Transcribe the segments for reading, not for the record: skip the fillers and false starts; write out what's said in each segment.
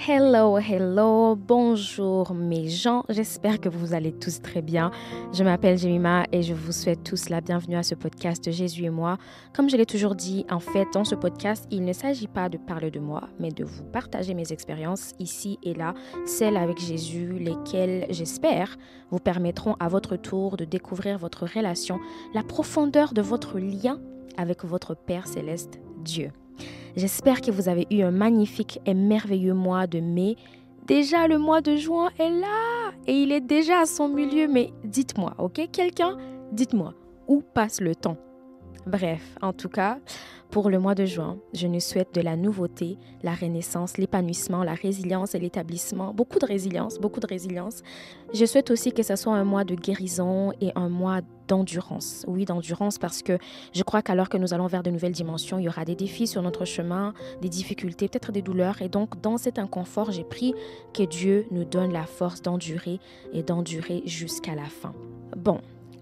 Hello, bonjour mes gens, j'espère que vous allez tous très bien. Je m'appelle Jemima et je vous souhaite tous la bienvenue à ce podcast Jésus et moi. Comme je l'ai toujours dit, en fait, dans ce podcast, il ne s'agit pas de parler de moi, mais de vous partager mes expériences ici et là, celles avec Jésus, lesquelles, j'espère, vous permettront à votre tour de découvrir votre relation, la profondeur de votre lien avec votre Père Céleste, Dieu. J'espère que vous avez eu un magnifique et merveilleux mois de mai. Déjà, le mois de juin est là et il est déjà à son milieu. Mais dites-moi, ok, quelqu'un, dites-moi, où passe le temps? Bref, en tout cas, pour le mois de juin, je nous souhaite de la nouveauté, la renaissance, l'épanouissement, la résilience et l'établissement. Beaucoup de résilience. Je souhaite aussi que ce soit un mois de guérison et un mois d'endurance. Oui, d'endurance parce que je crois qu'alors que nous allons vers de nouvelles dimensions, il y aura des défis sur notre chemin, des difficultés, peut-être des douleurs. Et donc, dans cet inconfort, j'ai prié que Dieu nous donne la force d'endurer et d'endurer jusqu'à la fin. Bon.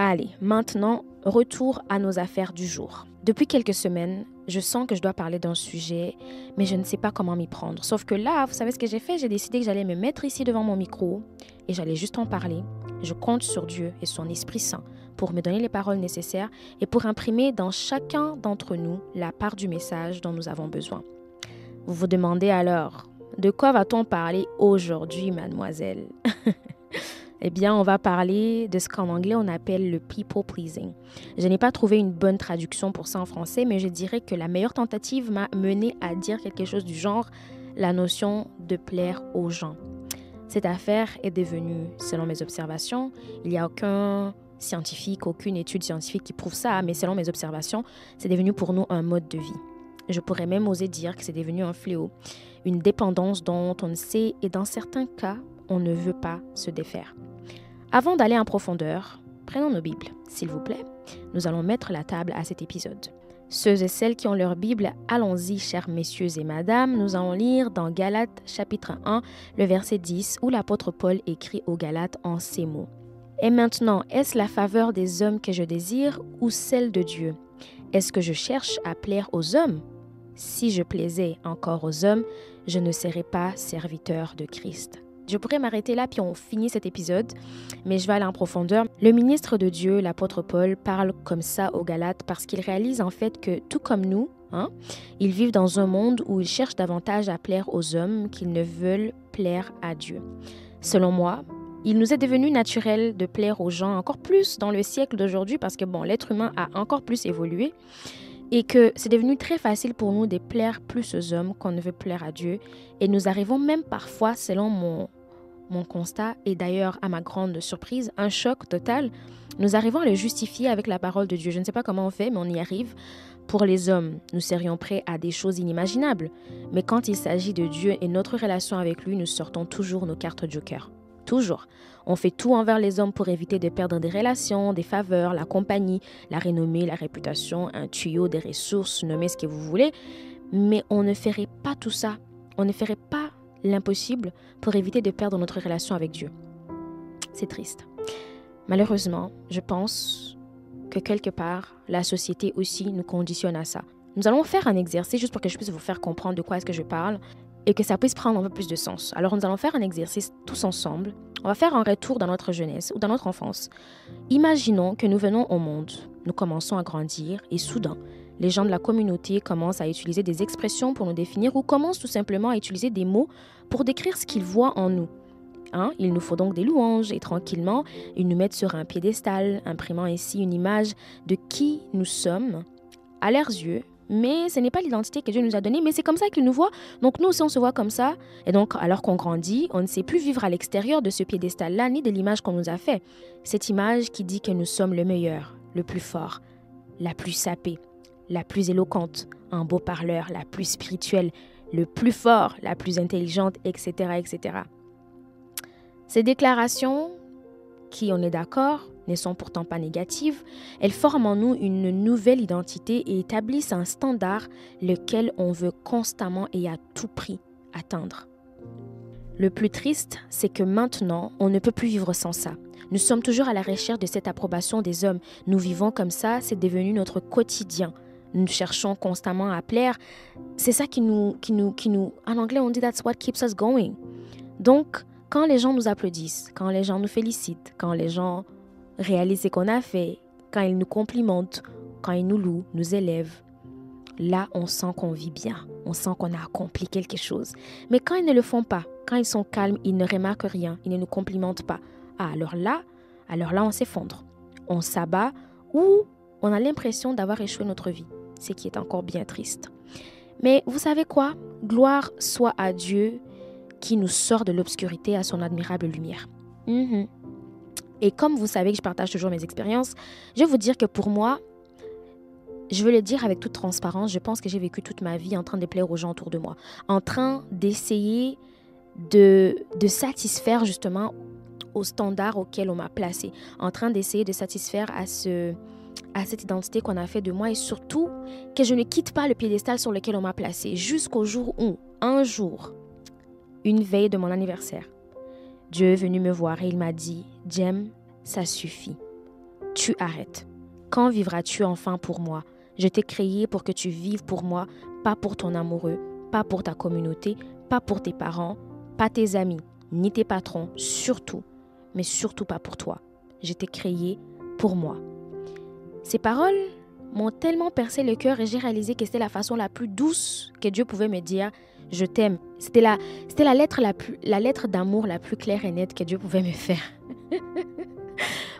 Allez, maintenant, retour à nos affaires du jour. Depuis quelques semaines, je sens que je dois parler d'un sujet, mais je ne sais pas comment m'y prendre. Sauf que là, vous savez ce que j'ai fait? J'ai décidé que j'allais me mettre ici devant mon micro et j'allais juste en parler. Je compte sur Dieu et son Esprit Saint pour me donner les paroles nécessaires et pour imprimer dans chacun d'entre nous la part du message dont nous avons besoin. Vous vous demandez alors, de quoi va-t-on parler aujourd'hui, mademoiselle? Eh bien, on va parler de ce qu'en anglais on appelle le people pleasing. Je n'ai pas trouvé une bonne traduction pour ça en français, mais je dirais que la meilleure tentative m'a mené à dire quelque chose du genre la notion de plaire aux gens. Cette affaire est devenue, selon mes observations, il n'y a aucune étude scientifique qui prouve ça, mais selon mes observations, c'est devenu pour nous un mode de vie. Je pourrais même oser dire que c'est devenu un fléau, une dépendance dont on ne sait et dans certains cas, on ne veut pas se défaire. Avant d'aller en profondeur, prenons nos Bibles, s'il vous plaît. Nous allons mettre la table à cet épisode. Ceux et celles qui ont leur Bible, allons-y, chers messieurs et madames. Nous allons lire dans Galates chapitre 1, le verset 10, où l'apôtre Paul écrit aux Galates en ces mots. « Et maintenant, est-ce la faveur des hommes que je désire ou celle de Dieu? Est-ce que je cherche à plaire aux hommes? Si je plaisais encore aux hommes, je ne serais pas serviteur de Christ. » Je pourrais m'arrêter là puis on finit cet épisode, mais je vais aller en profondeur. Le ministre de Dieu, l'apôtre Paul, parle comme ça aux Galates parce qu'il réalise en fait que tout comme nous, ils vivent dans un monde où ils cherchent davantage à plaire aux hommes qu'ils ne veulent plaire à Dieu. Selon moi, il nous est devenu naturel de plaire aux gens encore plus dans le siècle d'aujourd'hui parce que l'être humain a encore plus évolué. Et que c'est devenu très facile pour nous de plaire plus aux hommes qu'on ne veut plaire à Dieu. Et nous arrivons même parfois, selon mon constat, et d'ailleurs à ma grande surprise, un choc total, nous arrivons à le justifier avec la parole de Dieu. Je ne sais pas comment on fait, mais on y arrive. Pour les hommes, nous serions prêts à des choses inimaginables. Mais quand il s'agit de Dieu et notre relation avec lui, nous sortons toujours nos cartes joker. Toujours. On fait tout envers les hommes pour éviter de perdre des relations, des faveurs, la compagnie, la renommée, la réputation, un tuyau, des ressources, nommez ce que vous voulez. Mais on ne ferait pas tout ça. On ne ferait pas l'impossible pour éviter de perdre notre relation avec Dieu. C'est triste. Malheureusement, je pense que quelque part, la société aussi nous conditionne à ça. Nous allons faire un exercice juste pour que je puisse vous faire comprendre de quoi est-ce que je parle et que ça puisse prendre un peu plus de sens. Alors, nous allons faire un exercice tous ensemble. On va faire un retour dans notre jeunesse ou dans notre enfance. Imaginons que nous venons au monde, nous commençons à grandir et soudain, les gens de la communauté commencent à utiliser des expressions pour nous définir ou commencent tout simplement à utiliser des mots pour décrire ce qu'ils voient en nous. Il nous faut donc des louanges et tranquillement, ils nous mettent sur un piédestal, imprimant ainsi une image de qui nous sommes à leurs yeux. Mais ce n'est pas l'identité que Dieu nous a donnée, mais c'est comme ça qu'il nous voit. Donc nous aussi, on se voit comme ça. Et donc, alors qu'on grandit, on ne sait plus vivre à l'extérieur de ce piédestal-là, ni de l'image qu'on nous a fait. Cette image qui dit que nous sommes le meilleur, le plus fort, la plus sapée, la plus éloquente, un beau parleur, la plus spirituelle, le plus fort, la plus intelligente, etc., etc. Ces déclarations, qui, on est d'accord, ne sont pourtant pas négatives, elles forment en nous une nouvelle identité et établissent un standard lequel on veut constamment et à tout prix atteindre. Le plus triste, c'est que maintenant, on ne peut plus vivre sans ça. Nous sommes toujours à la recherche de cette approbation des hommes. Nous vivons comme ça, c'est devenu notre quotidien. nous cherchons constamment à plaire, c'est ça qui nous, en anglais on dit that's what keeps us going. Donc, quand les gens nous applaudissent, quand les gens nous félicitent, quand les gens réalisent ce qu'on a fait, quand ils nous complimentent, quand ils nous louent, nous élèvent, là, on sent qu'on vit bien, on sent qu'on a accompli quelque chose. Mais quand ils ne le font pas, quand ils sont calmes, ils ne remarquent rien, ils ne nous complimentent pas, alors là, on s'effondre, on s'abat ou on a l'impression d'avoir échoué notre vie, ce qui est encore bien triste. Mais vous savez quoi? Gloire soit à Dieu qui nous sort de l'obscurité à son admirable lumière. Et comme vous savez que je partage toujours mes expériences, je vais vous dire que pour moi, je veux le dire avec toute transparence, je pense que j'ai vécu toute ma vie en train de plaire aux gens autour de moi, en train d'essayer de satisfaire justement aux standards auxquels on m'a placé, en train d'essayer de satisfaire à cette identité qu'on a fait de moi et surtout que je ne quitte pas le piédestal sur lequel on m'a placé jusqu'au jour où, un jour, une veille de mon anniversaire, Dieu est venu me voir et il m'a dit « Jem, ça suffit. Tu arrêtes. Quand vivras-tu enfin pour moi? Je t'ai créé pour que tu vives pour moi, pas pour ton amoureux, pas pour ta communauté, pas pour tes parents, pas tes amis, ni tes patrons, surtout, mais surtout pas pour toi. Je t'ai créé pour moi. » Ces paroles m'ont tellement percé le cœur et j'ai réalisé que c'était la façon la plus douce que Dieu pouvait me dire « Je t'aime ». C'était la lettre d'amour la plus claire et nette que Dieu pouvait me faire.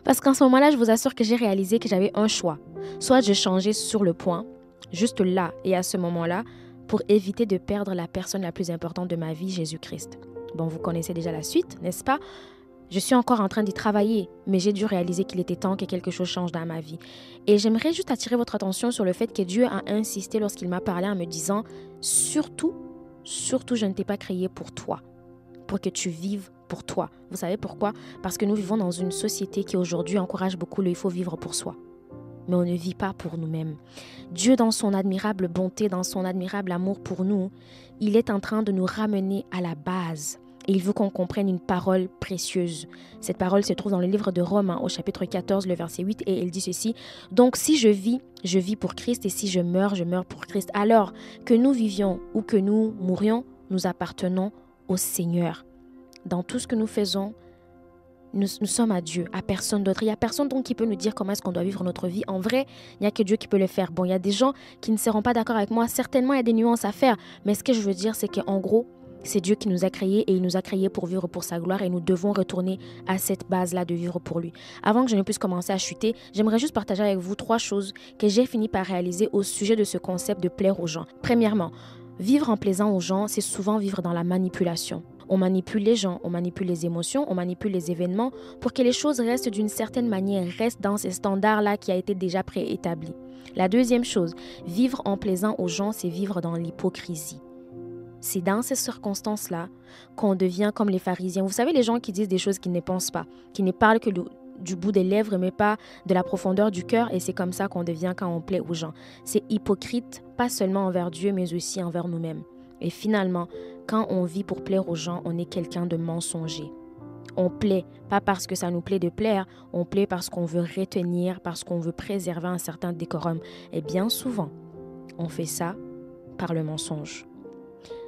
Parce qu'en ce moment-là, je vous assure que j'ai réalisé que j'avais un choix. Soit je changeais sur le point, juste là et à ce moment-là, pour éviter de perdre la personne la plus importante de ma vie, Jésus-Christ. Bon, vous connaissez déjà la suite, n'est-ce pas? Je suis encore en train d'y travailler, mais j'ai dû réaliser qu'il était temps que quelque chose change dans ma vie. Et j'aimerais juste attirer votre attention sur le fait que Dieu a insisté lorsqu'il m'a parlé en me disant « Surtout, je ne t'ai pas créé pour toi, pour que tu vives pour toi. » Vous savez pourquoi? Parce que nous vivons dans une société qui aujourd'hui encourage beaucoup le « il faut vivre pour soi ». Mais on ne vit pas pour nous-mêmes. Dieu, dans son admirable bonté, dans son admirable amour pour nous, il est en train de nous ramener à la base. Et il veut qu'on comprenne une parole précieuse. Cette parole se trouve dans le livre de Romains, au chapitre 14, le verset 8, et il dit ceci. « Donc si je vis pour Christ, et si je meurs pour Christ. Alors que nous vivions ou que nous mourions, nous appartenons au Seigneur. Dans tout ce que nous faisons, nous sommes à Dieu, à personne d'autre. Il n'y a personne donc qui peut nous dire comment est-ce qu'on doit vivre notre vie. En vrai, il n'y a que Dieu qui peut le faire. Bon, il y a des gens qui ne seront pas d'accord avec moi. Certainement, il y a des nuances à faire. Mais ce que je veux dire, c'est qu'en gros, c'est Dieu qui nous a créés et il nous a créés pour vivre pour sa gloire et nous devons retourner à cette base-là de vivre pour lui. Avant que je ne puisse commencer à chuter, j'aimerais juste partager avec vous 3 choses que j'ai fini par réaliser au sujet de ce concept de plaire aux gens. Premièrement, vivre en plaisant aux gens, c'est souvent vivre dans la manipulation. On manipule les gens, on manipule les émotions, on manipule les événements pour que les choses restent d'une certaine manière, restent dans ces standards-là qui a été déjà préétabli. La deuxième chose, vivre en plaisant aux gens, c'est vivre dans l'hypocrisie. C'est dans ces circonstances-là qu'on devient comme les pharisiens. Vous savez, les gens qui disent des choses qu'ils ne pensent pas, qui ne parlent que du bout des lèvres, mais pas de la profondeur du cœur. Et c'est comme ça qu'on devient quand on plaît aux gens. C'est hypocrite, pas seulement envers Dieu, mais aussi envers nous-mêmes. Et finalement, quand on vit pour plaire aux gens, on est quelqu'un de mensonger. On plaît, pas parce que ça nous plaît de plaire, on plaît parce qu'on veut retenir, parce qu'on veut préserver un certain décorum. Et bien souvent, on fait ça par le mensonge.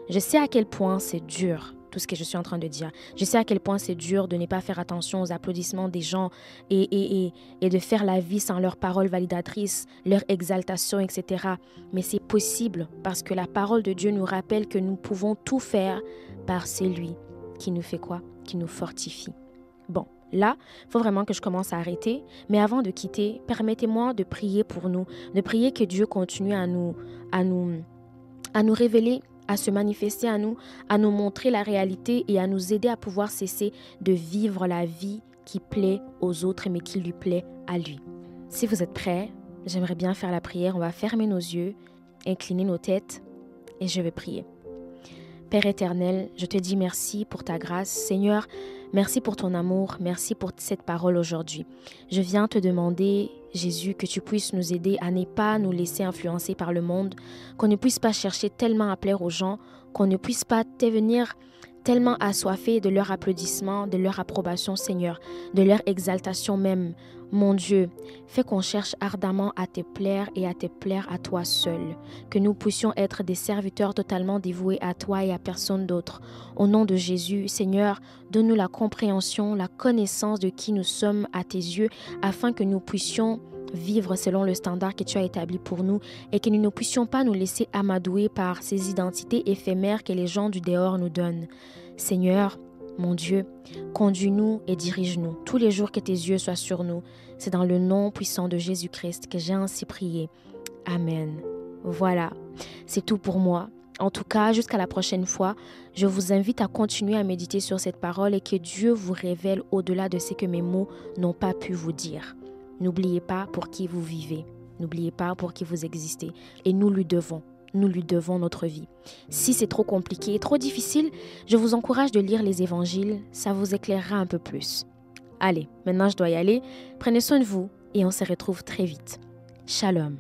Je sais à quel point c'est dur, tout ce que je suis en train de dire. Je sais à quel point c'est dur de ne pas faire attention aux applaudissements des gens et de faire la vie sans leurs paroles validatrices, leur exaltation, etc. Mais c'est possible parce que la parole de Dieu nous rappelle que nous pouvons tout faire par celui qui nous fait quoi? Qui nous fortifie. Bon, là, il faut vraiment que je commence à arrêter. Mais avant de quitter, permettez-moi de prier pour nous, de prier que Dieu continue à nous révéler, à se manifester à nous montrer la réalité et à nous aider à pouvoir cesser de vivre la vie qui plaît aux autres mais qui lui plaît à lui. Si vous êtes prêts, j'aimerais bien faire la prière. On va fermer nos yeux, incliner nos têtes et je vais prier. Père éternel, je te dis merci pour ta grâce. Seigneur, merci pour ton amour, merci pour cette parole aujourd'hui. Je viens te demander, Jésus, que tu puisses nous aider à ne pas nous laisser influencer par le monde, qu'on ne puisse pas chercher tellement à plaire aux gens, qu'on ne puisse pas devenir tellement assoiffés de leur applaudissement, de leur approbation, Seigneur, de leur exaltation même. Mon Dieu, fais qu'on cherche ardemment à te plaire et à te plaire à toi seul, que nous puissions être des serviteurs totalement dévoués à toi et à personne d'autre. Au nom de Jésus, Seigneur, donne-nous la compréhension, la connaissance de qui nous sommes à tes yeux, afin que nous puissions vivre selon le standard que tu as établi pour nous et que nous ne puissions pas nous laisser amadouer par ces identités éphémères que les gens du dehors nous donnent. Seigneur, mon Dieu, conduis-nous et dirige-nous tous les jours, que tes yeux soient sur nous. C'est dans le nom puissant de Jésus-Christ que j'ai ainsi prié. Amen. Voilà, c'est tout pour moi. En tout cas, jusqu'à la prochaine fois, je vous invite à continuer à méditer sur cette parole et que Dieu vous révèle au-delà de ce que mes mots n'ont pas pu vous dire. N'oubliez pas pour qui vous vivez. N'oubliez pas pour qui vous existez. Et nous lui devons. Nous lui devons notre vie. Si c'est trop compliqué, trop difficile, je vous encourage de lire les évangiles, ça vous éclairera un peu plus. Allez, maintenant je dois y aller. Prenez soin de vous et on se retrouve très vite. Shalom.